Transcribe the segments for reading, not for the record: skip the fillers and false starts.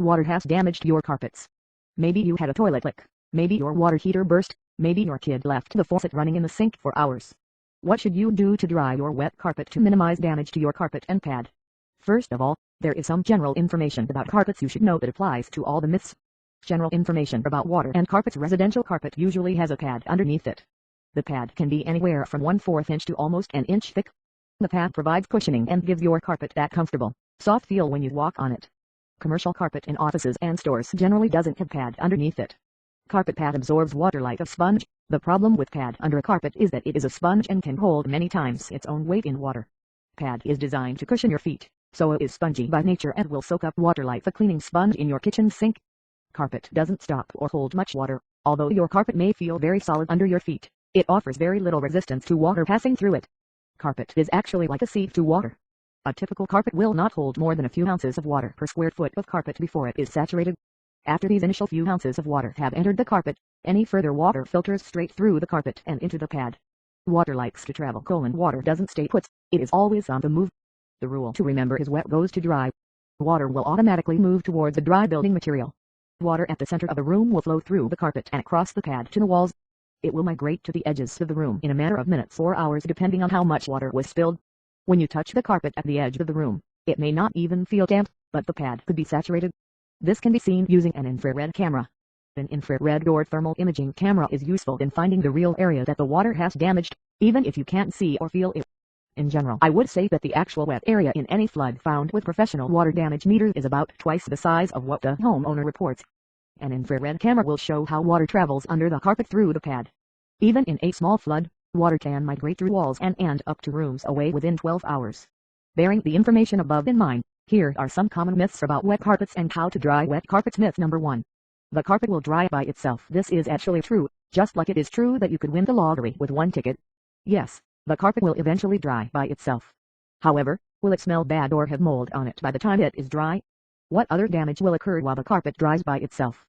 Water has damaged your carpets. Maybe you had a toilet leak. Maybe your water heater burst. Maybe your kid left the faucet running in the sink for hours. What should you do to dry your wet carpet to minimize damage to your carpet and pad? First of all, there is some general information about carpets you should know that applies to all the myths. General information about water and carpets. Residential carpet usually has a pad underneath it. The pad can be anywhere from 1/4 inch to almost an inch thick. The pad provides cushioning and gives your carpet that comfortable, soft feel when you walk on it. Commercial carpet in offices and stores generally doesn't have pad underneath it. Carpet pad absorbs water like a sponge. The problem with pad under a carpet is that it is a sponge and can hold many times its own weight in water. Pad is designed to cushion your feet, so it is spongy by nature and will soak up water like a cleaning sponge in your kitchen sink. Carpet doesn't stop or hold much water. Although your carpet may feel very solid under your feet, it offers very little resistance to water passing through it. Carpet is actually like a sieve to water. A typical carpet will not hold more than a few ounces of water per square foot of carpet before it is saturated. After these initial few ounces of water have entered the carpet, any further water filters straight through the carpet and into the pad. Water likes to travel. Water doesn't stay put, it is always on the move. The rule to remember is wet goes to dry. Water will automatically move towards the dry building material. Water at the center of the room will flow through the carpet and across the pad to the walls. It will migrate to the edges of the room in a matter of minutes or hours depending on how much water was spilled. When you touch the carpet at the edge of the room, it may not even feel damp, but the pad could be saturated. This can be seen using an infrared camera. An infrared or thermal imaging camera is useful in finding the real area that the water has damaged, even if you can't see or feel it. In general, I would say that the actual wet area in any flood found with professional water damage meters is about twice the size of what the homeowner reports. An infrared camera will show how water travels under the carpet through the pad. Even in a small flood, water can migrate through walls and up to rooms away within 12 hours. Bearing the information above in mind, here are some common myths about wet carpets and how to dry wet carpets. Myth number 1. The carpet will dry by itself. This is actually true, just like it is true that you could win the lottery with one ticket. Yes, the carpet will eventually dry by itself. However, will it smell bad or have mold on it by the time it is dry? What other damage will occur while the carpet dries by itself?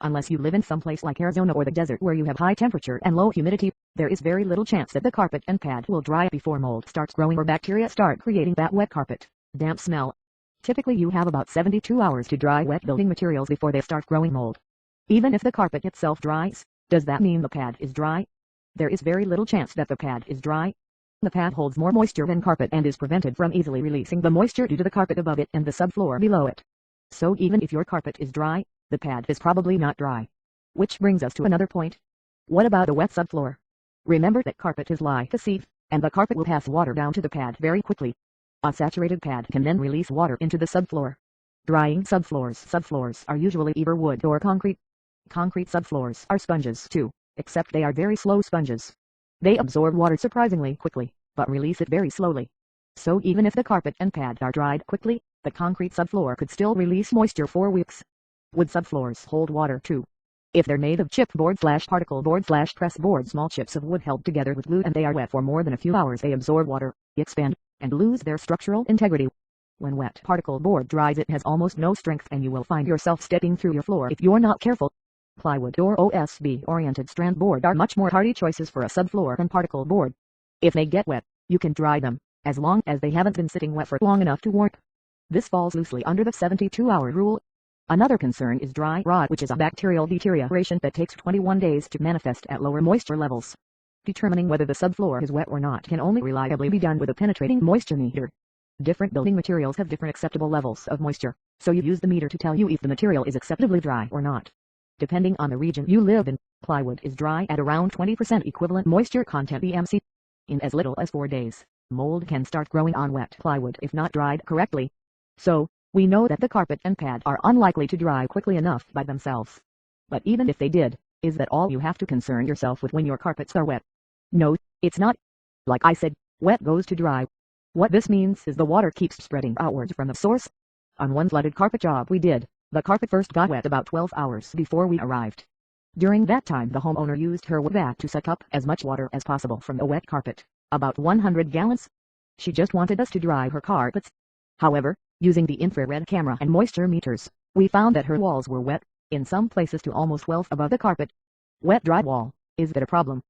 Unless you live in some place like Arizona or the desert where you have high temperature and low humidity, there is very little chance that the carpet and pad will dry before mold starts growing or bacteria start creating that wet carpet, damp smell. Typically you have about 72 hours to dry wet building materials before they start growing mold. Even if the carpet itself dries, does that mean the pad is dry? There is very little chance that the pad is dry. The pad holds more moisture than carpet and is prevented from easily releasing the moisture due to the carpet above it and the subfloor below it. So even if your carpet is dry, the pad is probably not dry. Which brings us to another point. What about a wet subfloor? Remember that carpet is like a sieve, and the carpet will pass water down to the pad very quickly. A saturated pad can then release water into the subfloor. Drying subfloors. Subfloors are usually either wood or concrete. Concrete subfloors are sponges too, except they are very slow sponges. They absorb water surprisingly quickly, but release it very slowly. So even if the carpet and pad are dried quickly, the concrete subfloor could still release moisture for weeks. Wood subfloors hold water too. If they're made of chipboard/particle board/press board, small chips of wood held together with glue, and they are wet for more than a few hours, they absorb water, expand, and lose their structural integrity. When wet particle board dries, it has almost no strength and you will find yourself stepping through your floor if you're not careful. Plywood or OSB-oriented strand board are much more hardy choices for a subfloor than particle board. If they get wet, you can dry them, as long as they haven't been sitting wet for long enough to warp. This falls loosely under the 72-hour rule. Another concern is dry rot, which is a bacterial deterioration that takes 21 days to manifest at lower moisture levels. Determining whether the subfloor is wet or not can only reliably be done with a penetrating moisture meter. Different building materials have different acceptable levels of moisture, so you use the meter to tell you if the material is acceptably dry or not. Depending on the region you live in, plywood is dry at around 20% equivalent moisture content (EMC). In as little as 4 days, mold can start growing on wet plywood if not dried correctly. So, we know that the carpet and pad are unlikely to dry quickly enough by themselves. But even if they did, is that all you have to concern yourself with when your carpets are wet? No, it's not. Like I said, wet goes to dry. What this means is the water keeps spreading outwards from the source. On one flooded carpet job we did, the carpet first got wet about 12 hours before we arrived. During that time the homeowner used her wet vac to suck up as much water as possible from the wet carpet, about 100 gallons. She just wanted us to dry her carpets. However, using the infrared camera and moisture meters, we found that her walls were wet, in some places to almost well above the carpet. Wet dry wall, is that a problem?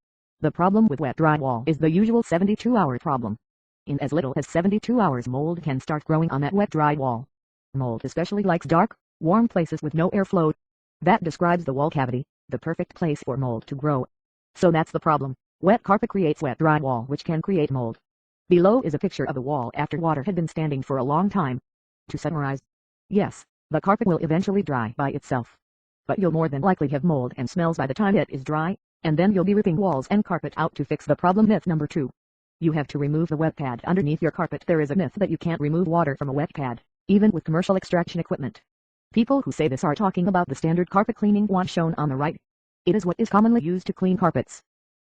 The problem with wet dry wall is the usual 72-hour problem. In as little as 72 hours mold can start growing on that wet dry wall. Mold especially likes dark, Warm places with no airflow. That describes the wall cavity, the perfect place for mold to grow. So that's the problem. Wet carpet creates wet dry wall which can create mold. Below is a picture of the wall after water had been standing for a long time. To summarize, yes, the carpet will eventually dry by itself. But you'll more than likely have mold and smells by the time it is dry, and then you'll be ripping walls and carpet out to fix the problem. Myth number 2. You have to remove the wet pad underneath your carpet. There is a myth that you can't remove water from a wet pad, even with commercial extraction equipment. People who say this are talking about the standard carpet cleaning wand shown on the right. It is what is commonly used to clean carpets.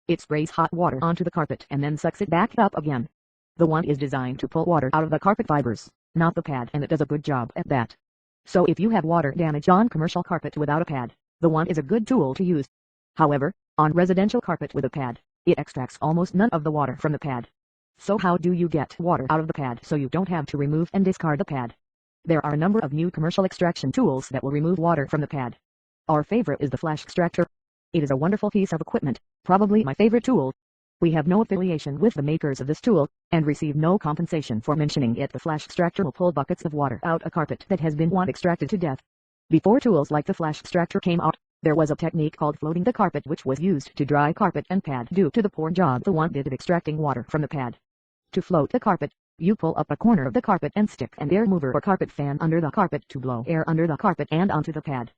It sprays hot water onto the carpet and then sucks it back up again. The wand is designed to pull water out of the carpet fibers, not the pad, and it does a good job at that. So if you have water damage on commercial carpet without a pad, the wand is a good tool to use. However, on residential carpet with a pad, it extracts almost none of the water from the pad. So how do you get water out of the pad so you don't have to remove and discard the pad? There are a number of new commercial extraction tools that will remove water from the pad. Our favorite is the flash extractor. It is a wonderful piece of equipment, probably my favorite tool. We have no affiliation with the makers of this tool, and receive no compensation for mentioning it. The flash extractor will pull buckets of water out a carpet that has been wand extracted to death. Before tools like the flash extractor came out, there was a technique called floating the carpet which was used to dry carpet and pad due to the poor job the wand did of extracting water from the pad. To float the carpet, you pull up a corner of the carpet and stick an air mover or carpet fan under the carpet to blow air under the carpet and onto the pad.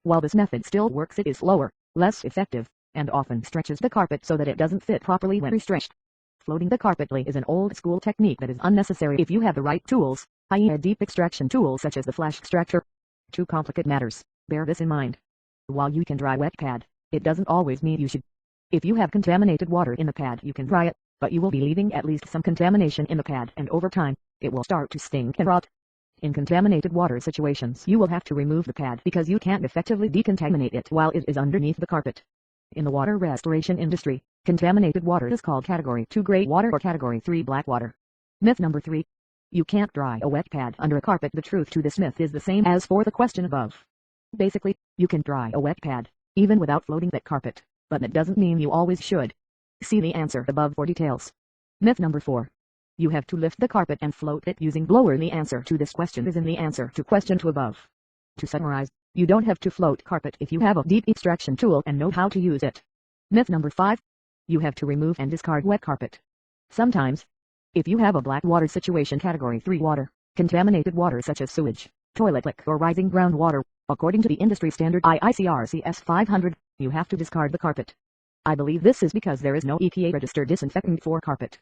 While this method still works, it is slower, less effective, and often stretches the carpet so that it doesn't fit properly when restretched. Floating the carpet is an old school technique that is unnecessary if you have the right tools, i.e. a deep extraction tool such as the flash extractor. To complicate matters, bear this in mind. While you can dry wet pad, it doesn't always mean you should. If you have contaminated water in the pad, you can dry it, but you will be leaving at least some contamination in the pad, and over time, it will start to stink and rot. In contaminated water situations, you will have to remove the pad because you can't effectively decontaminate it while it is underneath the carpet. In the water restoration industry, contaminated water is called Category 2 gray water or Category 3 black water. Myth number 3. You can't dry a wet pad under a carpet. The truth to this myth is the same as for the question above. Basically, you can dry a wet pad, even without floating that carpet, but that doesn't mean you always should. See the answer above for details. Myth number 4. You have to lift the carpet and float it using blower. The answer to this question is in the answer to question 2 above. To summarize, you don't have to float carpet if you have a deep extraction tool and know how to use it. Myth number 5. You have to remove and discard wet carpet. Sometimes, if you have a black water situation, Category 3 water, contaminated water such as sewage, toilet lick or rising groundwater, according to the industry standard IICRCS 500, you have to discard the carpet. I believe this is because there is no EPA registered disinfectant for carpet.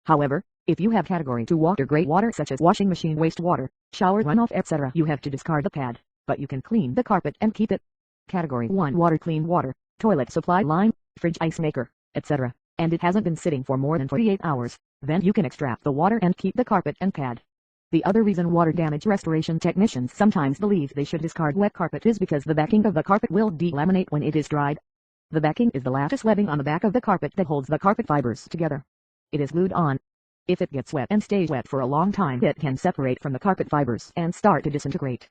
However, if you have Category 2 water, gray water such as washing machine wastewater, shower runoff, etc., you have to discard the pad, but you can clean the carpet and keep it. Category 1 water, clean water, toilet supply line, fridge, ice maker, etc., and it hasn't been sitting for more than 48 hours, then you can extract the water and keep the carpet and pad. The other reason water damage restoration technicians sometimes believe they should discard wet carpet is because the backing of the carpet will delaminate when it is dried. The backing is the lattice webbing on the back of the carpet that holds the carpet fibers together. It is glued on. If it gets wet and stays wet for a long time, it can separate from the carpet fibers and start to disintegrate.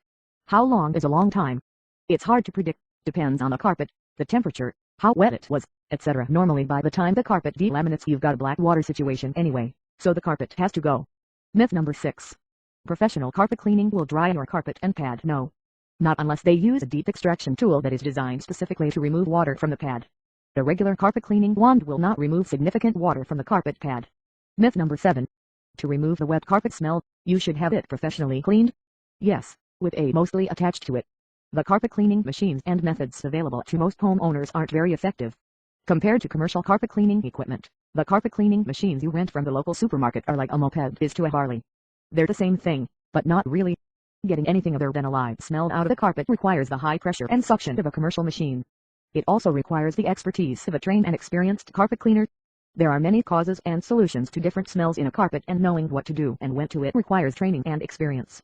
How long is a long time? It's hard to predict, depends on the carpet, the temperature, how wet it was, etc. Normally by the time the carpet delaminates you've got a black water situation anyway, so the carpet has to go. Myth number 6. Professional carpet cleaning will dry your carpet and pad. No. Not unless they use a deep extraction tool that is designed specifically to remove water from the pad. The regular carpet cleaning wand will not remove significant water from the carpet pad. Myth number 7. To remove the wet carpet smell, you should have it professionally cleaned. Yes, with a mostly attached to it. The carpet cleaning machines and methods available to most homeowners aren't very effective. Compared to commercial carpet cleaning equipment, the carpet cleaning machines you rent from the local supermarket are like a moped is to a Harley. They're the same thing, but not really. Getting anything other than a live smell out of the carpet requires the high pressure and suction of a commercial machine. It also requires the expertise of a trained and experienced carpet cleaner. There are many causes and solutions to different smells in a carpet, and knowing what to do and when to it requires training and experience.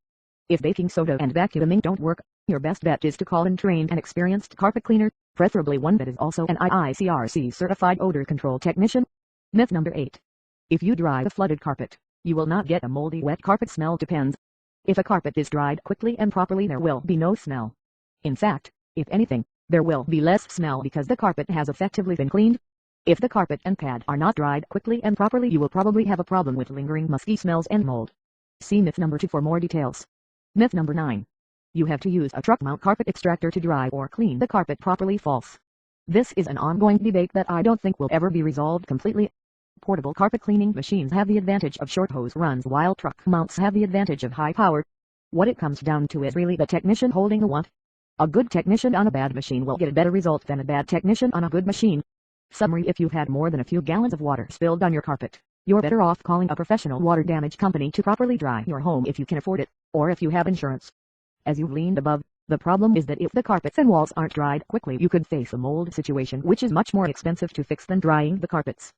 If baking soda and vacuuming don't work, your best bet is to call in trained and experienced carpet cleaner, preferably one that is also an IICRC certified odor control technician. Myth number 8. If you dry the flooded carpet, you will not get a moldy wet carpet smell. Depends. If a carpet is dried quickly and properly, there will be no smell. In fact, if anything, there will be less smell because the carpet has effectively been cleaned. If the carpet and pad are not dried quickly and properly, you will probably have a problem with lingering musky smells and mold. See myth number 2 for more details. Myth number 9. you have to use a truck mount carpet extractor to dry or clean the carpet properly. False. This is an ongoing debate that I don't think will ever be resolved completely. Portable carpet cleaning machines have the advantage of short hose runs while truck mounts have the advantage of high power. What it comes down to is really the technician holding the wand. A good technician on a bad machine will get a better result than a bad technician on a good machine. Summary: if you've had more than a few gallons of water spilled on your carpet, you're better off calling a professional water damage company to properly dry your home if you can afford it, or if you have insurance. As you've leaned above, the problem is that if the carpets and walls aren't dried quickly, you could face a mold situation, which is much more expensive to fix than drying the carpets.